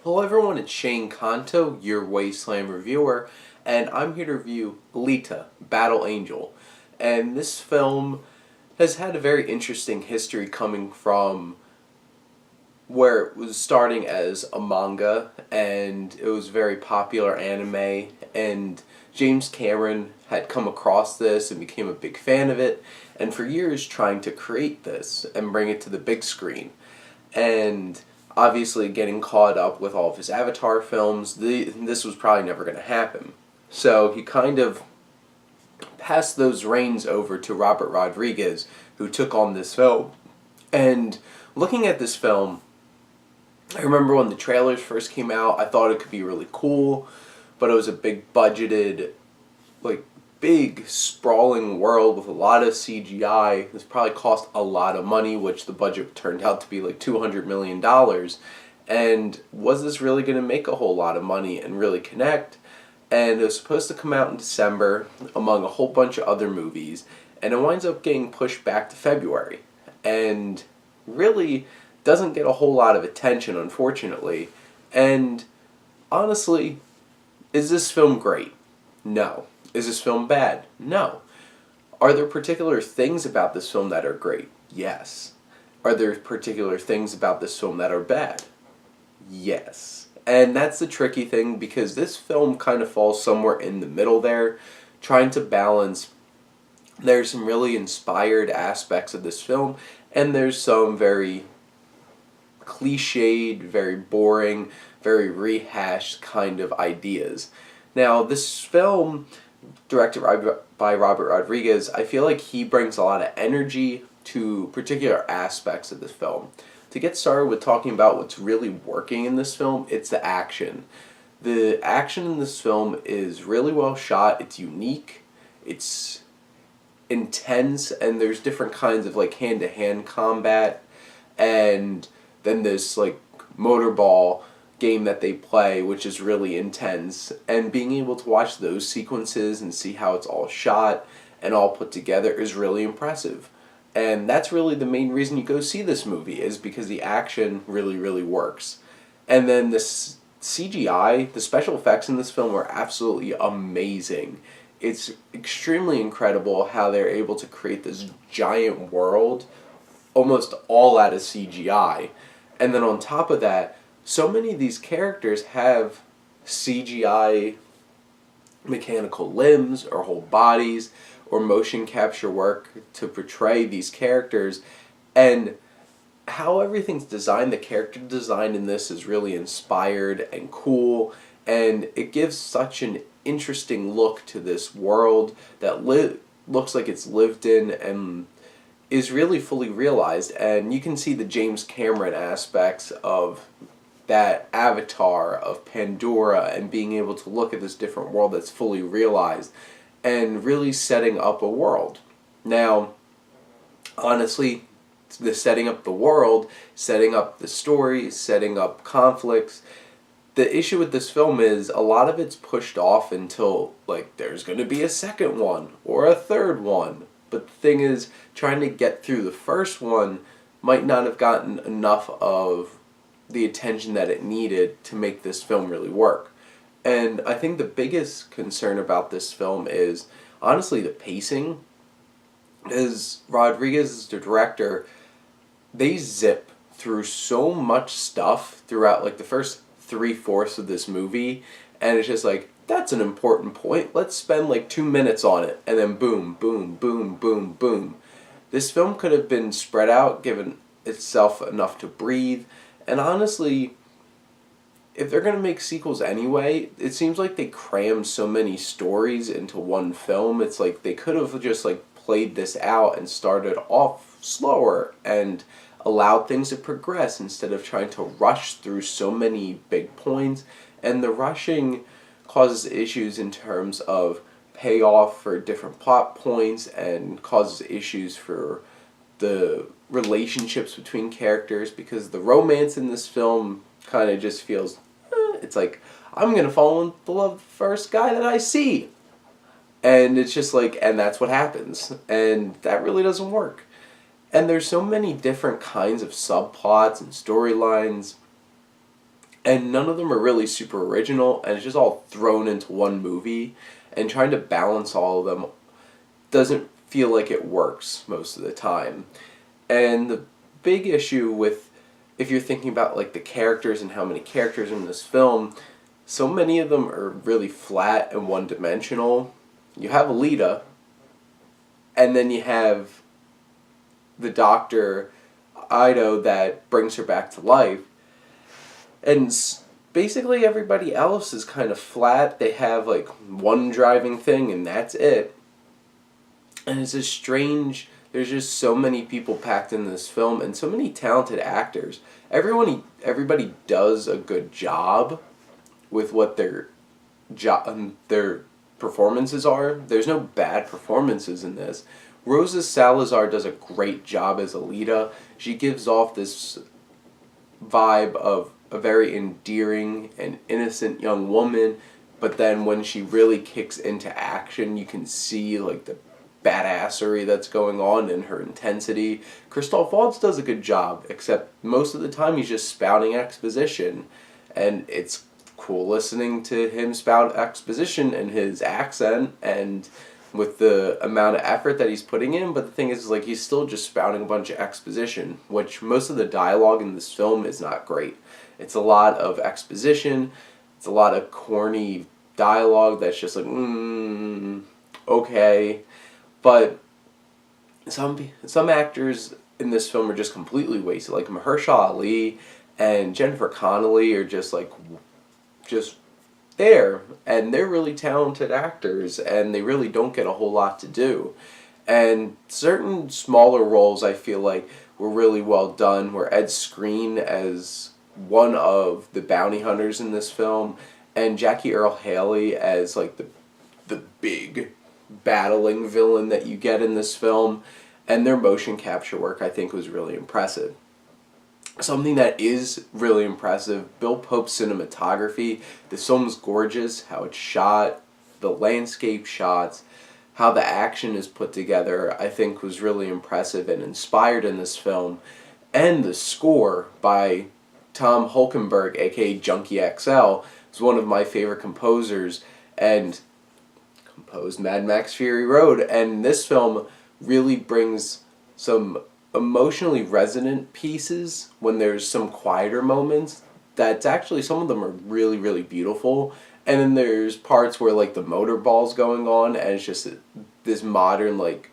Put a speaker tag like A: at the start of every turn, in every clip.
A: Hello everyone, it's Shane Kanto, your Wasteland reviewer, and I'm here to review Alita, Battle Angel. And this film has had a very interesting history coming from where it was starting as a manga and it was a very popular anime, and James Cameron had come across this and became a big fan of it, and for years trying to create this and bring it to the big screen. And obviously getting caught up with all of his Avatar films, this was probably never going to happen. So he kind of passed those reins over to Robert Rodriguez, who took on this film. And looking at this film, I remember when the trailers first came out, I thought it could be really cool, but it was a big budgeted, like, big sprawling world with a lot of CGI. This probably cost a lot of money, which the budget turned out to be like $200 million. And was this really going to make a whole lot of money and really connect? And it was supposed to come out in December among a whole bunch of other movies, and it winds up getting pushed back to February. And really doesn't get a whole lot of attention, unfortunately. And honestly, is this film great? No. Is this film bad? No. Are there particular things about this film that are great? Yes. Are there particular things about this film that are bad? Yes. And that's the tricky thing, because this film kind of falls somewhere in the middle there, trying to balance. There's some really inspired aspects of this film, and there's some very cliched, very boring, very rehashed kind of ideas. Now, this film, directed by Robert Rodriguez, I feel like he brings a lot of energy to particular aspects of this film. To get started with talking about what's really working in this film, it's the action. The action in this film is really well shot, it's unique, it's intense, and there's different kinds of like hand-to-hand combat, and then this like motorball game that they play, which is really intense, and being able to watch those sequences and see how it's all shot and all put together is really impressive. And that's really the main reason you go see this movie, is because the action really works. And then this CGI, the special effects in this film are absolutely amazing. It's extremely incredible how they're able to create this giant world almost all out of CGI. And then on top of that, so many of these characters have CGI mechanical limbs or whole bodies or motion capture work to portray these characters, and how everything's designed, the character design in this is really inspired and cool, and it gives such an interesting look to this world that looks like it's lived in and is really fully realized. And you can see the James Cameron aspects of that avatar of Pandora and being able to look at this different world that's fully realized and really setting up a world. Now, honestly, the setting up the world, setting up the story, setting up conflicts, the issue with this film is a lot of it's pushed off until like there's going to be a second one or a third one. But the thing is, trying to get through the first one might not have gotten enough of the attention that it needed to make this film really work. And I think the biggest concern about this film is, honestly, the pacing. As Rodriguez, the director, they zip through so much stuff throughout like the first 3/4 of this movie, and it's just like, that's an important point, let's spend like 2 minutes on it, and then boom, boom, boom, boom, boom. This film could have been spread out, given itself enough to breathe, and honestly, if they're going to make sequels anyway, it seems like they cram so many stories into one film. It's like they could have just like played this out and started off slower and allowed things to progress instead of trying to rush through so many big points. And the rushing causes issues in terms of payoff for different plot points and causes issues for the relationships between characters, because the romance in this film kind of just feels, it's like, I'm going to fall in love with the first guy that I see. And it's just like, and that's what happens. And that really doesn't work. And there's so many different kinds of subplots and storylines and none of them are really super original, and it's just all thrown into one movie, and trying to balance all of them doesn't feel like it works most of the time. And the big issue with, if you're thinking about like the characters and how many characters in this film, so many of them are really flat and one-dimensional. You have Alita, and then you have the Doctor Ido that brings her back to life. And basically everybody else is kind of flat. They have like one driving thing and that's it. And it's just strange. There's just so many people packed in this film and so many talented actors. Everybody does a good job with what their performances are. There's no bad performances in this. Rosa Salazar does a great job as Alita. She gives off this vibe of a very endearing and innocent young woman, but then when she really kicks into action, you can see like the badassery that's going on and her intensity. Christoph Waltz does a good job, except most of the time he's just spouting exposition, and it's cool listening to him spout exposition and his accent and with the amount of effort that he's putting in, but the thing is, like, he's still just spouting a bunch of exposition, which most of the dialogue in this film is not great. It's a lot of exposition, it's a lot of corny dialogue that's just like, okay. But some actors in this film are just completely wasted. Like Mahershala Ali and Jennifer Connelly are just there, and they're really talented actors, and they really don't get a whole lot to do. And certain smaller roles I feel like were really well done, where Ed Skrein as one of the bounty hunters in this film, and Jackie Earle Haley as like the big battling villain that you get in this film, and their motion capture work I think was really impressive. Something that is really impressive, Bill Pope's cinematography. This film's gorgeous, how it's shot, the landscape shots, how the action is put together, I think was really impressive and inspired in this film. And the score by Tom Hulkenberg, aka Junkie XL, is one of my favorite composers, and composed Mad Max Fury Road. And this film really brings some emotionally resonant pieces when there's some quieter moments that's actually, some of them are really, really beautiful. And then there's parts where like the motorball's going on and it's just this modern like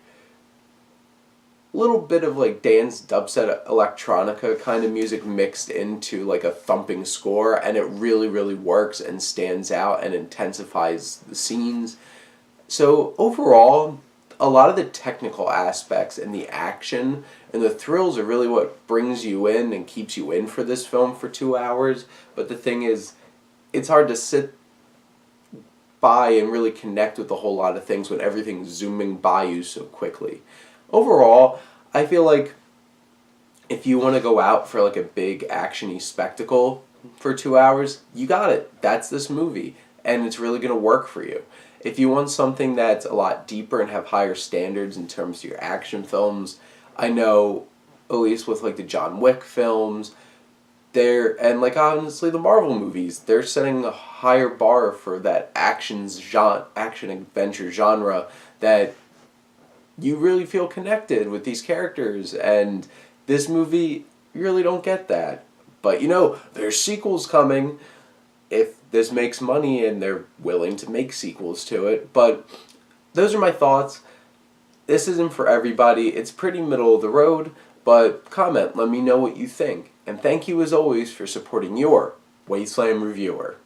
A: little bit of like dance dubstep electronica kind of music mixed into like a thumping score, and it really, really works and stands out and intensifies the scenes. So overall, a lot of the technical aspects and the action and the thrills are really what brings you in and keeps you in for this film for 2 hours. But the thing is, it's hard to sit by and really connect with a whole lot of things when everything's zooming by you so quickly. Overall, I feel like if you want to go out for like a big actiony spectacle for 2 hours, you got it. That's this movie, and it's really going to work for you. If you want something that's a lot deeper and have higher standards in terms of your action films, I know, at least with like the John Wick films, and like honestly the Marvel movies, they're setting a higher bar for that action adventure genre that you really feel connected with these characters, and this movie, you really don't get that. But you know, there's sequels coming if this makes money and they're willing to make sequels to it. But those are my thoughts. This isn't for everybody. It's pretty middle of the road, but comment, let me know what you think. And thank you as always for supporting your Wasteland reviewer.